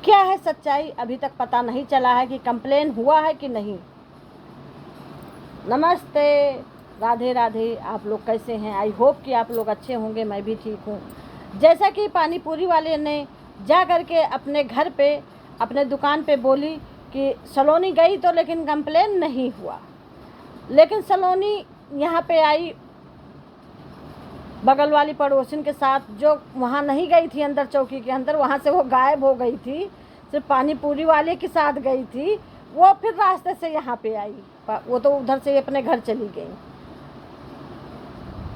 क्या है सच्चाई अभी तक पता नहीं चला है कि कंप्लेन हुआ है कि नहीं। नमस्ते, राधे राधे। आप लोग कैसे हैं? आई होप कि आप लोग अच्छे होंगे। मैं भी ठीक हूँ। जैसा कि पानी पूरी वाले ने जा कर के अपने घर पे अपने दुकान पे बोली कि सलोनी गई तो लेकिन कंप्लेन नहीं हुआ, लेकिन सलोनी यहाँ पे आई बगल वाली पड़ोसिन के साथ, जो वहाँ नहीं गई थी अंदर चौकी के अंदर, वहाँ से वो गायब हो गई थी, सिर्फ पानी पूरी वाले के साथ गई थी। वो फिर रास्ते से यहाँ पे आई, वो तो उधर से अपने घर चली गई।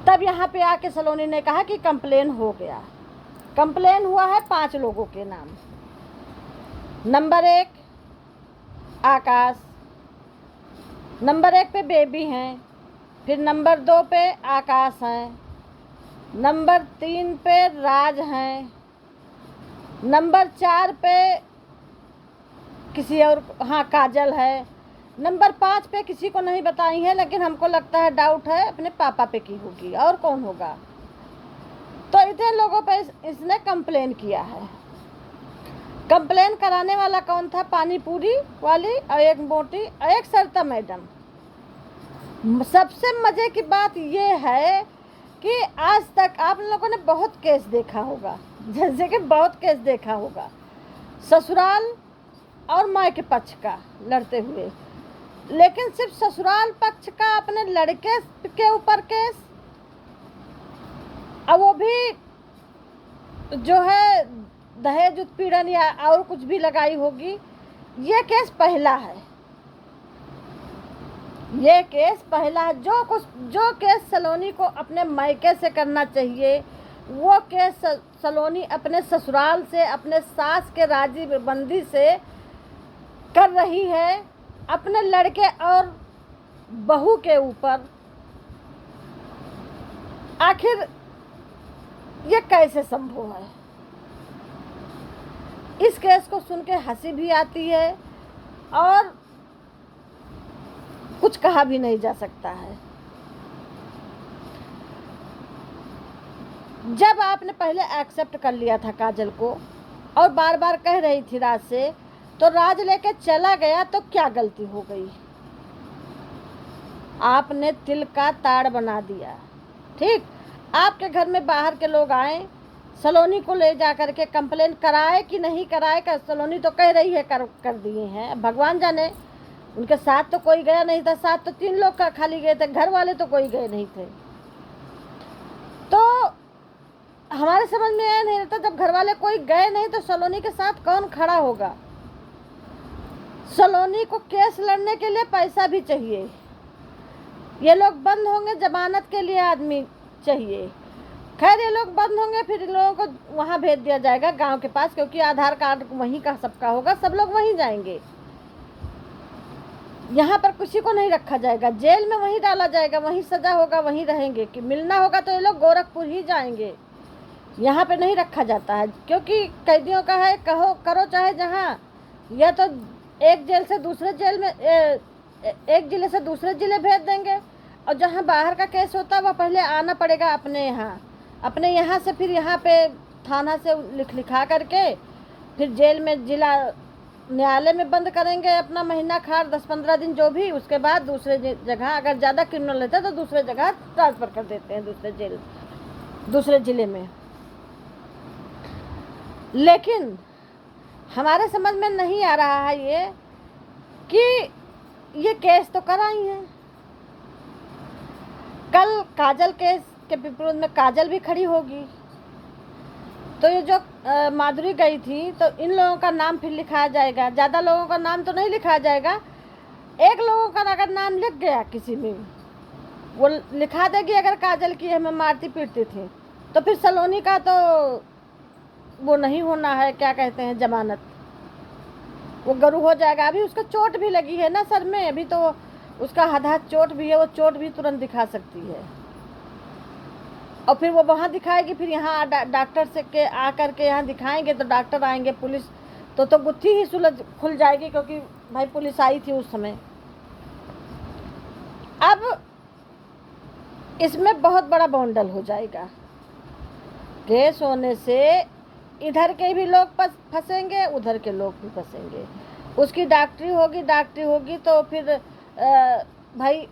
तब यहाँ पे आके सलोनी ने कहा कि कंप्लेन हो गया। कंप्लेन हुआ है 5 लोगों के नाम। नंबर 1 आकाश, नंबर 1 पे बेबी हैं, फिर नंबर 2 पे आकाश हैं, नंबर 3 पे राज हैं, नंबर 4 पे किसी और, हाँ काजल है, नंबर 5 पे किसी को नहीं बताई है, लेकिन हमको लगता है डाउट है अपने पापा पे की होगी, और कौन होगा। तो इतने लोगों पे इसने कंप्लेन किया है। कंप्लेन कराने वाला कौन था? पानी पूरी वाली और एक मोटी और एक सरिता मैडम। सबसे मज़े की बात ये है कि आज तक आप लोगों ने बहुत केस देखा होगा, जैसे कि बहुत केस देखा होगा ससुराल और मायके पक्ष का लड़ते हुए, लेकिन सिर्फ ससुराल पक्ष का अपने लड़के के ऊपर केस, और वो भी जो है दहेज उत्पीड़न या और कुछ भी लगाई होगी। ये केस पहला है, ये केस पहला है। जो केस सलोनी को अपने मायके से करना चाहिए, वो केस सलोनी अपने ससुराल से, अपने सास के राजी बंदी से कर रही है अपने लड़के और बहू के ऊपर। आखिर ये कैसे संभव है? इस केस को सुन के हंसी भी आती है और कुछ कहा भी नहीं जा सकता है। जब आपने पहले एक्सेप्ट कर लिया था काजल को और बार बार कह रही थी राज से, तो राज लेके चला गया तो क्या गलती हो गई? आपने तिल का ताड़ बना दिया। ठीक, आपके घर में बाहर के लोग आए, सलोनी को ले जा करके कंप्लेन कराए कि नहीं कराए, का सलोनी तो कह रही है कर दिए हैं। भगवान जाने, उनके साथ तो कोई गया नहीं था, साथ तो 3 लोग का खाली गए थे, घर वाले तो कोई गए नहीं थे। तो हमारे समझ में आया नहीं रहता, जब घर वाले कोई गए नहीं तो सलोनी के साथ कौन खड़ा होगा? सलोनी को केस लड़ने के लिए पैसा भी चाहिए, ये लोग बंद होंगे, जमानत के लिए आदमी चाहिए। खैर ये लोग बंद होंगे, फिर इन लोगों को वहाँ भेज दिया जाएगा गांव के पास, क्योंकि आधार कार्ड वहीं का सबका होगा, सब लोग वहीं जाएंगे। यहाँ पर किसी को नहीं रखा जाएगा, जेल में वहीं डाला जाएगा, वहीं सजा होगा, वहीं रहेंगे। कि मिलना होगा तो ये लोग गोरखपुर ही जाएंगे, यहाँ पे नहीं रखा जाता है, क्योंकि कैदियों का है, कहो करो चाहे जहाँ, या तो एक जेल से दूसरे जेल में, एक जिले से दूसरे जिले भेज देंगे, और जहाँ बाहर का केस होता है वह पहले आना पड़ेगा अपने यहाँ से, फिर यहाँ पे थाना से लिखा करके फिर जेल में, जिला न्यायालय में बंद करेंगे अपना महीना खार 10-15 दिन जो भी। उसके बाद दूसरे जगह, अगर ज़्यादा क्रिमिनल रहता है तो दूसरे जगह ट्रांसफ़र कर देते हैं, दूसरे ज़िले में। लेकिन हमारे समझ में नहीं आ रहा है ये कि ये केस तो कराई हैं। कल काजल केस के विरोध में काजल भी खड़ी होगी, तो ये जो माधुरी गई थी, तो इन लोगों का नाम फिर लिखाया जाएगा। ज़्यादा लोगों का नाम तो नहीं लिखाया जाएगा, एक लोगों का अगर नाम लिख गया किसी में, वो लिखा देगी अगर काजल की हमें मारती पीटती थी, तो फिर सलोनी का तो वो नहीं होना है, क्या कहते हैं, जमानत, वो गरू हो जाएगा। अभी उसको चोट भी लगी है ना सर में, अभी तो उसका हाथ चोट भी है, वो चोट भी तुरंत दिखा सकती है, और फिर वो वहाँ दिखाएगी, फिर यहाँ डॉक्टर से के आ कर के यहाँ दिखाएंगे, तो डॉक्टर आएंगे, पुलिस तो गुत्थी ही खुल जाएगी, क्योंकि भाई पुलिस आई थी उस समय। अब इसमें बहुत बड़ा बॉन्डल हो जाएगा। केस होने से इधर के भी लोग फंसेंगे, उधर के लोग भी फंसेंगे। उसकी डॉक्टरी होगी तो फिर भाई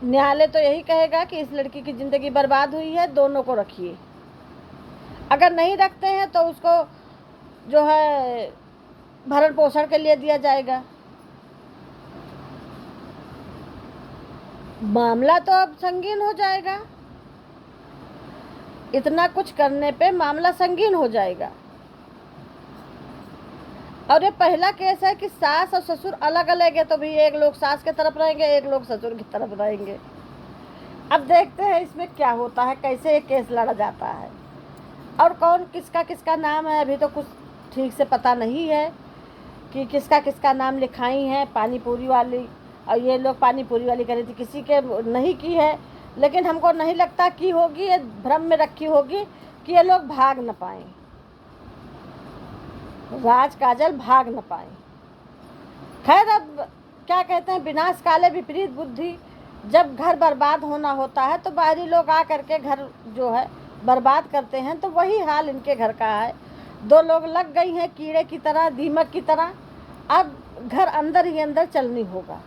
न्यायालय तो यही कहेगा कि इस लड़की की ज़िंदगी बर्बाद हुई है, दोनों को रखिए। अगर नहीं रखते हैं तो उसको जो है भरण पोषण के लिए दिया जाएगा। मामला तो अब संगीन हो जाएगा, इतना कुछ करने पे मामला संगीन हो जाएगा। और ये पहला केस है कि सास और ससुर अलग अलग है, तो भी एक लोग सास के तरफ रहेंगे, एक लोग ससुर की तरफ रहेंगे। अब देखते हैं इसमें क्या होता है, कैसे ये केस लड़ा जाता है और कौन किसका किसका नाम है। अभी तो कुछ ठीक से पता नहीं है कि किसका किसका नाम लिखाई है। पानी पूरी वाली और ये लोग पानी पूरी वाली करी थी, किसी के नहीं की है, लेकिन हमको नहीं लगता कि होगी, ये भ्रम में रखी होगी कि ये लोग भाग न पाए, राज काजल भाग न पाए। खैर अब क्या कहते हैं, विनाश काले विपरीत बुद्धि। जब घर बर्बाद होना होता है तो बाहरी लोग आ करके घर जो है बर्बाद करते हैं, तो वही हाल इनके घर का है। दो लोग लग गई हैं कीड़े की तरह, दीमक की तरह। अब घर अंदर ही अंदर चलनी होगा।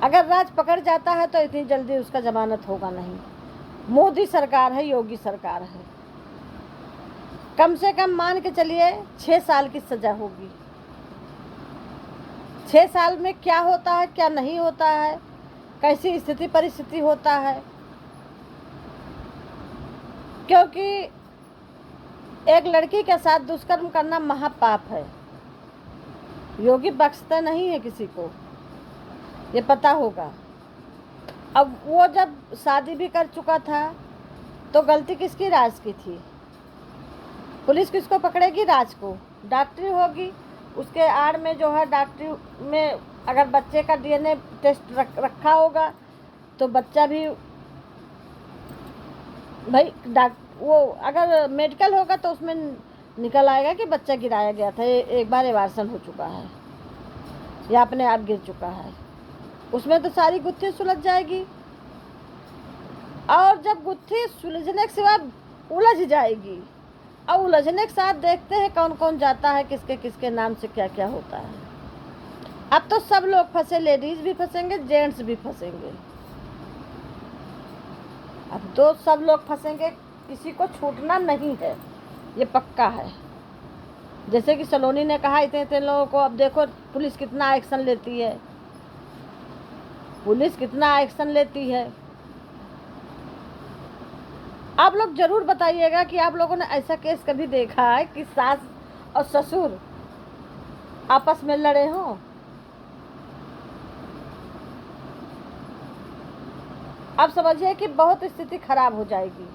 अगर राज पकड़ जाता है तो इतनी जल्दी उसका जमानत होगा नहीं। मोदी सरकार है, योगी सरकार है, कम से कम मान के चलिए 6 साल की सज़ा होगी। 6 साल में क्या होता है क्या नहीं होता है, कैसी स्थिति परिस्थिति होता है, क्योंकि एक लड़की के साथ दुष्कर्म करना महापाप है। योगी बख्शता नहीं है किसी को, ये पता होगा। अब वो जब शादी भी कर चुका था तो गलती किसकी, राज की थी। पुलिस किसको पकड़ेगी, राज को। डॉक्टरी होगी, उसके आड़ में जो है डॉक्टरी में अगर बच्चे का डीएनए टेस्ट रखा होगा तो बच्चा भी भाई वो अगर मेडिकल होगा तो उसमें निकल आएगा कि बच्चा गिराया गया था, एक बार एवार्सन हो चुका है या अपने आप गिर चुका है। उसमें तो सारी गुत्थी सुलझ जाएगी। और जब गुत्थी सुलझने के सिवा उलझ जाएगी, और उलझने के साथ देखते हैं कौन कौन जाता है, किसके किसके नाम से क्या क्या होता है। अब तो सब लोग फंसे, लेडीज भी फंसेंगे, जेंट्स भी फंसेंगे। अब तो सब लोग फंसेंगे, किसी को छूटना नहीं है, ये पक्का है। जैसे कि सलोनी ने कहा इतने इतने लोगों को, अब देखो पुलिस कितना एक्शन लेती है, पुलिस कितना एक्शन लेती है। आप लोग जरूर बताइएगा कि आप लोगों ने ऐसा केस कभी देखा है कि सास और ससुर आपस में लड़े हों। आप समझिए कि बहुत स्थिति खराब हो जाएगी।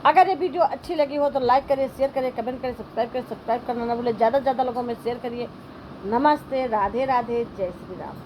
अगर ये वीडियो अच्छी लगी हो तो लाइक करिए, शेयर करिए, कमेंट करिए, सब्सक्राइब करना ना भूलें। ज़्यादा से ज़्यादा लोगों में शेयर करिए। नमस्ते, राधे राधे, जय श्री राम।